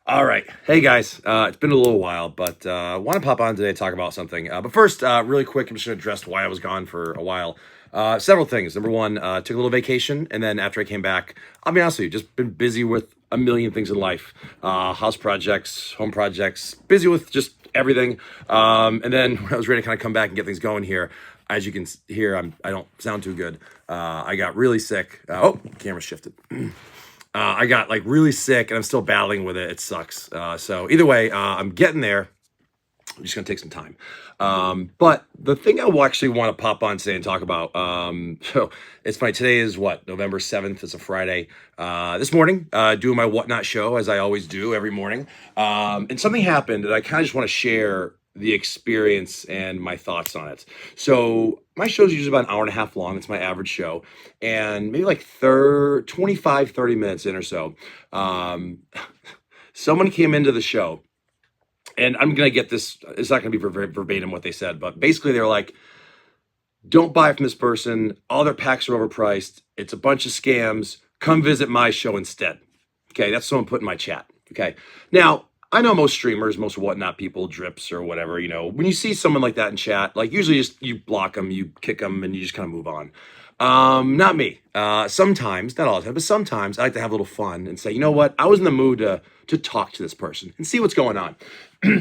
All right. Hey guys, it's been a little while, but I want to pop on today to talk about something. But first, really quick, I'm just going to address why I was gone for a while. Several things. Number one, took a little vacation, and then after I came back, I'll be honest with you, just been busy with a million things in life, house projects, home projects, busy with just everything. And then when I was ready to kind of come back and get things going here, as you can hear, I don't sound too good. I got really sick. Camera shifted. I got like really sick and I'm still battling with it. It sucks. So either way, I'm getting there. I'm just gonna take some time. But the thing I actually want to pop on today and talk about. So it's funny. Today is what, November 7th. It's a Friday. This morning, doing my Whatnot show as I always do every morning. And something happened that I kind of just want to share the experience and my thoughts on it. So my show's usually about an hour and a half long. It's my average show. And maybe like 25, 30 minutes in or so, someone came into the show, and I'm going to get this. It's not going to be verbatim what they said, but basically they're like, don't buy from this person. All their packs are overpriced. It's a bunch of scams. Come visit my show instead. Okay, that's someone put in my chat. Okay. Now, I know most streamers, most Whatnot people, drips or whatever, when you see someone like that in chat, like usually just you block them, you kick them, and you just kind of move on. Not me. Sometimes, not all the time, but sometimes I like to have a little fun and say, you know what? I was in the mood to talk to this person and see what's going on.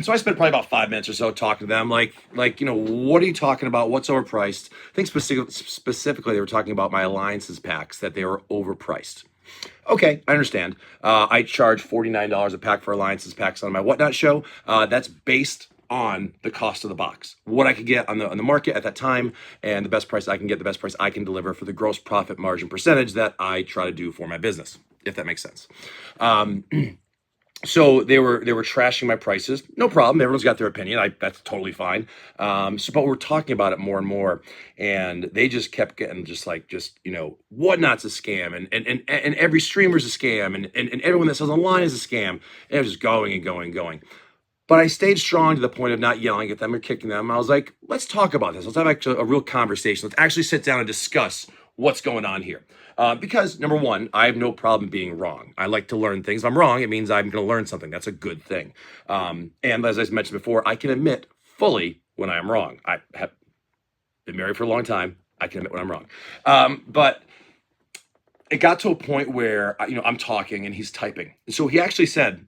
So I spent probably about 5 minutes or so talking to them. Like, what are you talking about? What's overpriced? I think specifically they were talking about my alliances packs, that they were overpriced. Okay, I understand. I charge $49 a pack for alliances packs on my Whatnot show. That's based on the cost of the box, what I could get on the market at that time, and the best price I can get, the best price I can deliver for the gross profit margin percentage that I try to do for my business, if that makes sense. So they were trashing my prices. No problem. Everyone's got their opinion. That's totally fine. But we're talking about it more and more, and they just kept getting Whatnot's a scam, and every streamer's a scam, and everyone that sells online is a scam. And it was just going and going and going. But I stayed strong to the point of not yelling at them or kicking them. I was like, let's talk about this. Let's have actually a real conversation. Let's actually sit down and discuss what's going on here. Because number one, I have no problem being wrong. I like to learn things. If I'm wrong, it means I'm going to learn something. That's a good thing. And as I mentioned before, I can admit fully when I am wrong. I have been married for a long time. I can admit when I'm wrong. But it got to a point where, I'm talking and he's typing. And so he actually said,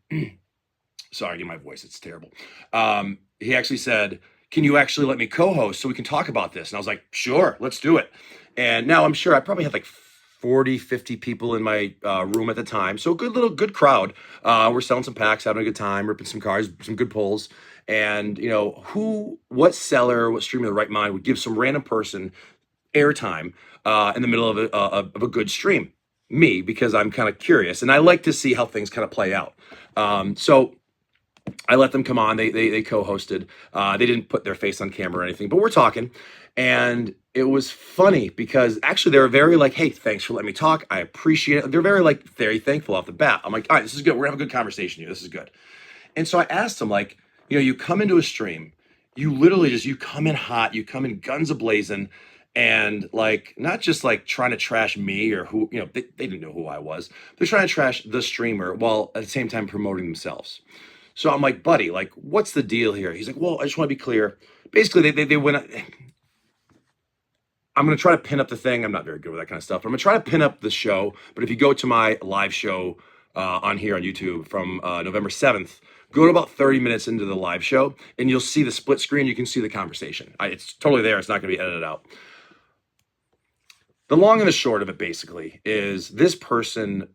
sorry, my voice, it's terrible. He actually said, can you actually let me co-host so we can talk about this? And I was like, sure, let's do it. And now I'm sure I probably had like 40, 50 people in my room at the time. So good crowd. We're selling some packs, having a good time, ripping some cards, some good pulls. And, what seller, what streamer of the right mind would give some random person airtime in the middle of a good stream? Me, because I'm kind of curious. And I like to see how things kind of play out. So I let them come on. They co-hosted. They didn't put their face on camera or anything, but we're talking. And it was funny because actually they were very like, hey, thanks for letting me talk. I appreciate it. They're very thankful off the bat. I'm like, all right, this is good. We're gonna have a good conversation here. This is good. And so I asked them, like, you come into a stream, you literally you come in hot, you come in guns a-blazing, and like, not just like trying to trash me or who, they didn't know who I was. They're trying to trash the streamer while at the same time promoting themselves. So I'm like, buddy, like, what's the deal here? He's like, well, I just want to be clear. Basically, they went. I'm going to try to pin up the thing. I'm not very good with that kind of stuff. But I'm going to try to pin up the show. But if you go to my live show on here on YouTube from November 7th, go to about 30 minutes into the live show, and you'll see the split screen. You can see the conversation. It's totally there. It's not going to be edited out. The long and the short of it, basically, is this person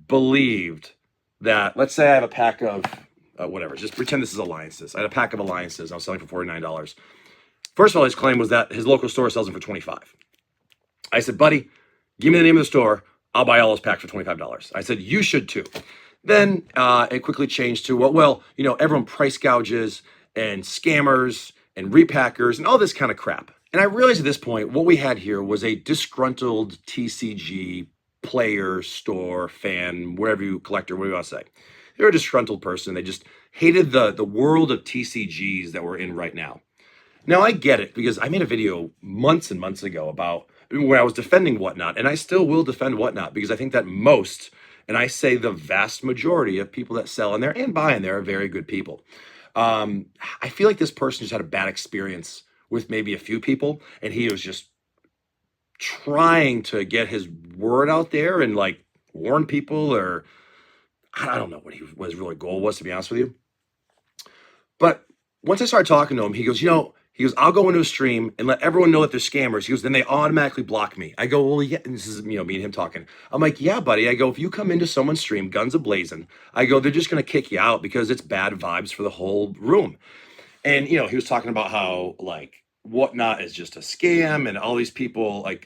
believed that, let's say I have a pack of whatever, just pretend this is alliances. I had a pack of alliances. I was selling for $49. First of all, his claim was that his local store sells them for $25. I said, buddy, give me the name of the store. I'll buy all those packs for $25. I said, you should too. Then it quickly changed to, well, everyone price gouges and scammers and repackers and all this kind of crap. And I realized at this point, what we had here was a disgruntled TCG player, store, fan, whatever you collector, whatever you want to say. They were a disgruntled person. They just hated the world of TCGs that we're in right now. Now, I get it because I made a video months and months ago about when I was defending Whatnot, and I still will defend Whatnot because I think that most, And I say the vast majority of people that sell in there and buy in there are very good people. Um, I feel like this person just had a bad experience with maybe a few people, and he was just trying to get his word out there and like warn people, or I don't know what his really goal was, to be honest with you. But once I started talking to him, he goes, I'll go into a stream and let everyone know that they're scammers. He goes, then they automatically block me. I go, well, yeah, and this is, me and him talking. I'm like, yeah, buddy. I go, if you come into someone's stream, guns a-blazing, I go, they're just going to kick you out because it's bad vibes for the whole room. And, he was talking about how, like, Whatnot is just a scam and all these people, like,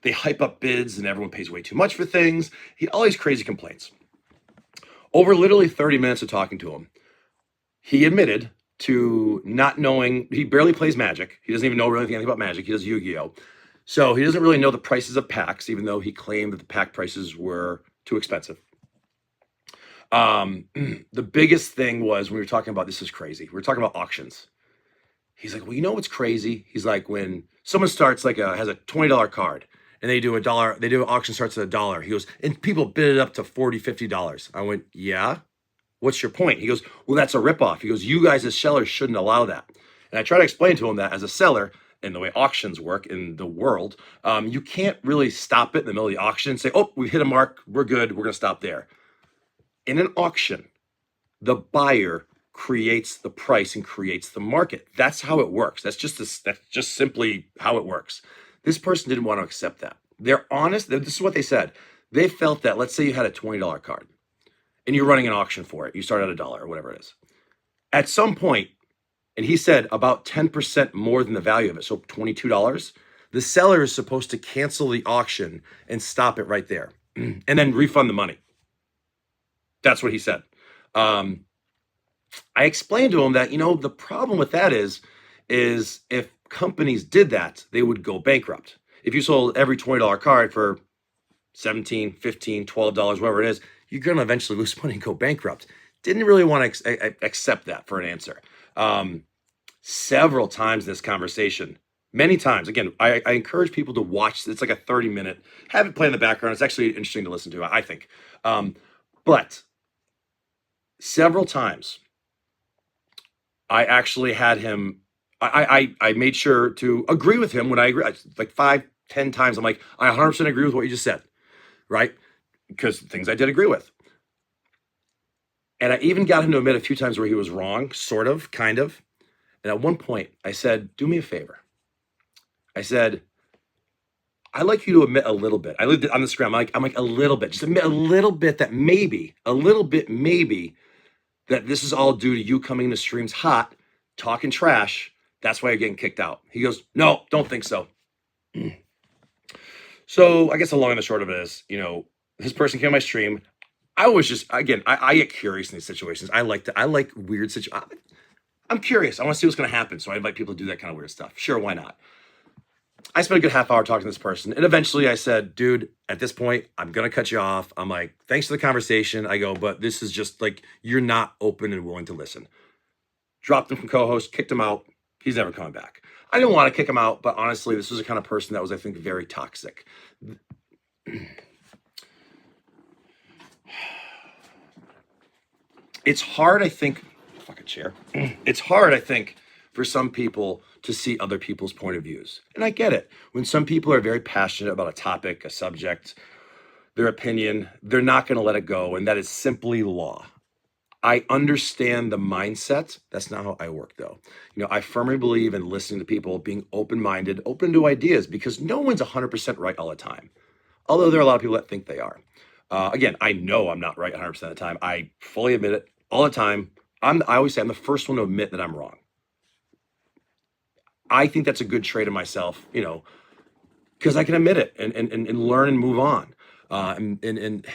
they hype up bids and everyone pays way too much for things. He had all these crazy complaints. Over literally 30 minutes of talking to him, he admitted to not knowing, he barely plays Magic. He doesn't even know really anything about Magic. He does Yu-Gi-Oh! So he doesn't really know the prices of packs, even though he claimed that the pack prices were too expensive. The biggest thing was when we were talking about, this is crazy, we were talking about auctions. He's like, well, you know what's crazy? He's like, when someone starts has a $20 card and they do an auction starts at $1. He goes, and people bid it up to $40, $50. I went, yeah. What's your point? He goes, well, that's a ripoff. He goes, you guys as sellers shouldn't allow that. And I try to explain to him that as a seller, and the way auctions work in the world, you can't really stop it in the middle of the auction and say, oh, we hit a mark, we're good, we're going to stop there. In an auction, the buyer creates the price and creates the market. That's how it works. That's just simply how it works. This person didn't want to accept that. They're honest. This is what they said. They felt that, let's say you had a $20 card and you're running an auction for it. You start at $1 or whatever it is. At some point, and he said about 10% more than the value of it, so $22, the seller is supposed to cancel the auction and stop it right there and then refund the money. That's what he said. I explained to him that, the problem with that is if companies did that, they would go bankrupt. If you sold every $20 card for $17, $15, $12, whatever it is, you're going to eventually lose money and go bankrupt. Didn't really want to accept that for an answer. Several times in this conversation, many times, again, I encourage people to watch. It's like a 30-minute, have it play in the background. It's actually interesting to listen to, I think. But several times, I actually had him, I made sure to agree with him when I agree. Like 5, 10 times, I'm like, I 100% agree with what you just said, right? Because things I did agree with. And I even got him to admit a few times where he was wrong, sort of, kind of. And at one point, I said, do me a favor. I said, I'd like you to admit a little bit. I lived on the scrum. I'm like, a little bit. Just admit a little bit that maybe, that this is all due to you coming to streams hot, talking trash. That's why you're getting kicked out. He goes, no, don't think so. So I guess the long and the short of it is, this person came on my stream. I was just, again, I get curious in these situations. I like weird situations. I'm curious. I want to see what's going to happen. So I invite people to do that kind of weird stuff. Sure, why not? I spent a good half hour talking to this person. And eventually I said, dude, at this point, I'm going to cut you off. I'm like, thanks for the conversation. I go, but this is just like, you're not open and willing to listen. Dropped him from co-host, kicked him out. He's never coming back. I didn't want to kick him out, but honestly, this was the kind of person that was, I think, very toxic. It's hard, I think, fucking chair. It's hard, I think, for some people to see other people's point of views. And I get it. When some people are very passionate about a topic, a subject, their opinion, they're not going to let it go. And that is simply law. I understand the mindset. That's not how I work, though. I firmly believe in listening to people, being open-minded, open to ideas, because no one's 100% right all the time. Although there are a lot of people that think they are. Again, I know I'm not right 100% of the time. I fully admit it all the time. I always say I'm the first one to admit that I'm wrong. I think that's a good trait of myself, because I can admit it and learn and move on. And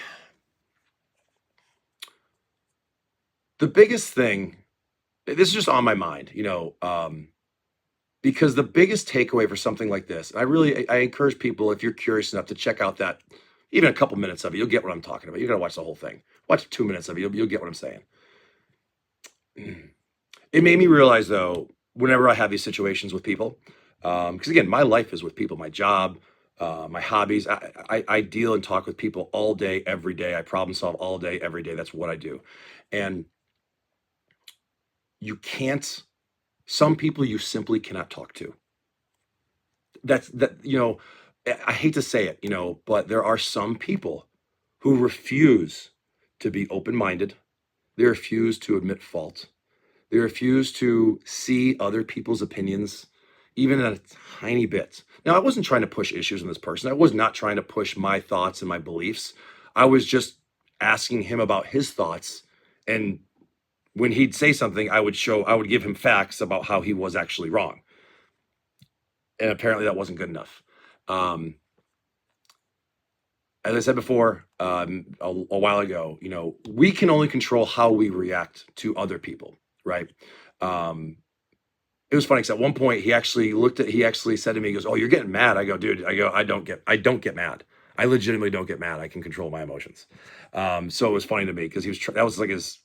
the biggest thing, this is just on my mind, because the biggest takeaway for something like this, I encourage people, if you're curious enough, to check out that, even a couple minutes of it, you'll get what I'm talking about. You're going to watch the whole thing. Watch 2 minutes of it. You'll get what I'm saying. It made me realize, though, whenever I have these situations with people, because again, my life is with people, my job, my hobbies. I deal and talk with people all day, every day. I problem solve all day, every day. That's what I do. And you can't, some people you simply cannot talk to. I hate to say it, but there are some people who refuse to be open-minded. They refuse to admit fault. They refuse to see other people's opinions, even a tiny bit. Now, I wasn't trying to push issues on this person. I was not trying to push my thoughts and my beliefs. I was just asking him about his thoughts. And when he'd say something, I would give him facts about how he was actually wrong. And apparently that wasn't good enough. Um, as I said before, a while ago, we can only control how we react to other people, right? Um, it was funny because at one point he actually said to me, he goes, "Oh, you're getting mad." I go, "Dude," I don't get mad. I legitimately don't get mad. I can control my emotions. So it was funny to me because that was like his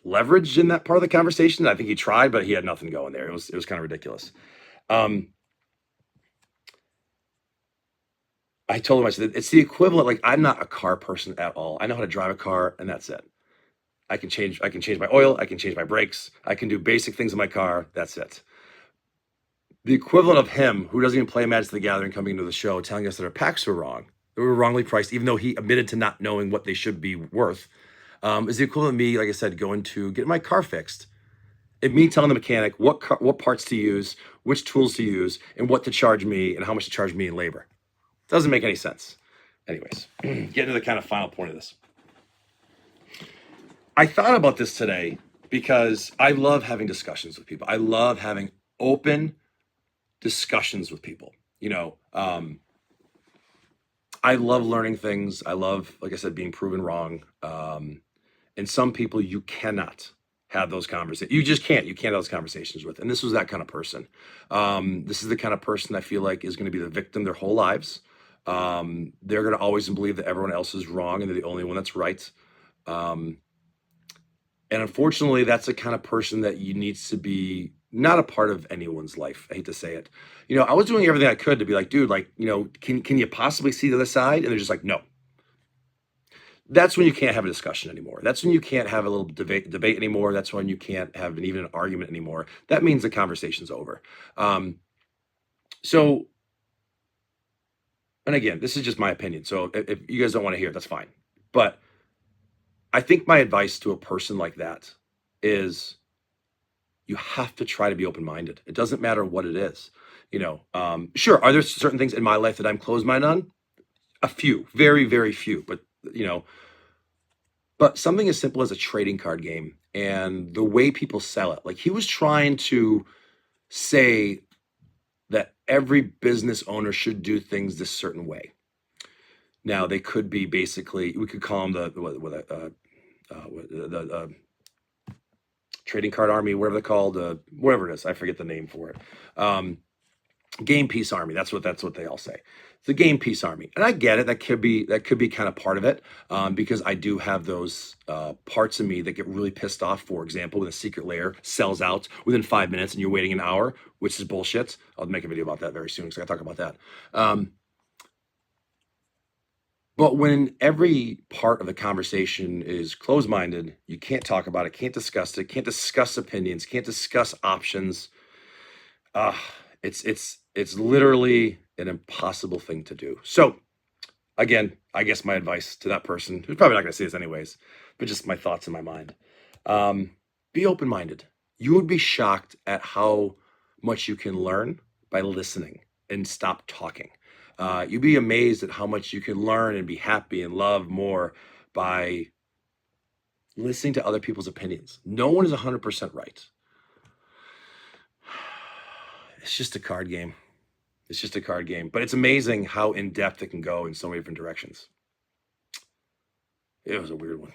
leverage in that part of the conversation. I think he tried, but he had nothing going there. It was kind of ridiculous. Um, I told him, I said, it's the equivalent. Like, I'm not a car person at all. I know how to drive a car, and that's it. I can change my oil, I can change my brakes, I can do basic things in my car. That's it. The equivalent of him, who doesn't even play Magic the Gathering, coming into the show, telling us that our packs were wrong. They were wrongly priced, even though he admitted to not knowing what they should be worth. Is the equivalent of me, like I said, going to get my car fixed. And me telling the mechanic what parts to use, which tools to use, and what to charge me, and how much to charge me in labor. Doesn't make any sense. Anyways, getting to the kind of final point of this. I thought about this today because I love having discussions with people. I love having open discussions with people. I love learning things. I love, like I said, being proven wrong. And some people you cannot have those conversations. You just can't. You can't have those conversations with. And this was that kind of person. This is the kind of person I feel like is going to be the victim their whole lives. They're going to always believe that everyone else is wrong and they're the only one that's right. And unfortunately, that's the kind of person that you needs to be not a part of anyone's life. I hate to say it. I was doing everything I could to be like, dude, like, can you possibly see the other side? And they're just like, no. That's when you can't have a discussion anymore. That's when you can't have a little debate anymore. That's when you can't have even an argument anymore. That means the conversation's over. So, and again, this is just my opinion. So if you guys don't want to hear it, that's fine. But I think my advice to a person like that is you have to try to be open-minded. It doesn't matter what it is. Sure, are there certain things in my life that I'm closed-minded on? A few, very, very few. But something as simple as a trading card game and the way people sell it. Like, he was trying to say that every business owner should do things this certain way. Now, they could be basically, we could call them the trading card army, whatever they're called, whatever it is, I forget the name for it. Game piece army. That's what they all say. It's the game piece army, and I get it. That could be kind of part of it, because I do have those parts of me that get really pissed off. For example, when a secret layer sells out within 5 minutes and you're waiting an hour, which is bullshit. I'll make a video about that very soon because I talk about that. But when every part of the conversation is closed-minded, you can't talk about it, can't discuss it, can't discuss opinions, can't discuss options. It's literally an impossible thing to do. So again, I guess my advice to that person, who's probably not going to see this anyways, but just my thoughts in my mind. Be open-minded. You would be shocked at how much you can learn by listening and stop talking. You'd be amazed at how much you can learn and be happy and love more by listening to other people's opinions. No one is 100% right. It's just a card game. It's just a card game. But it's amazing how in-depth it can go in so many different directions. It was a weird one.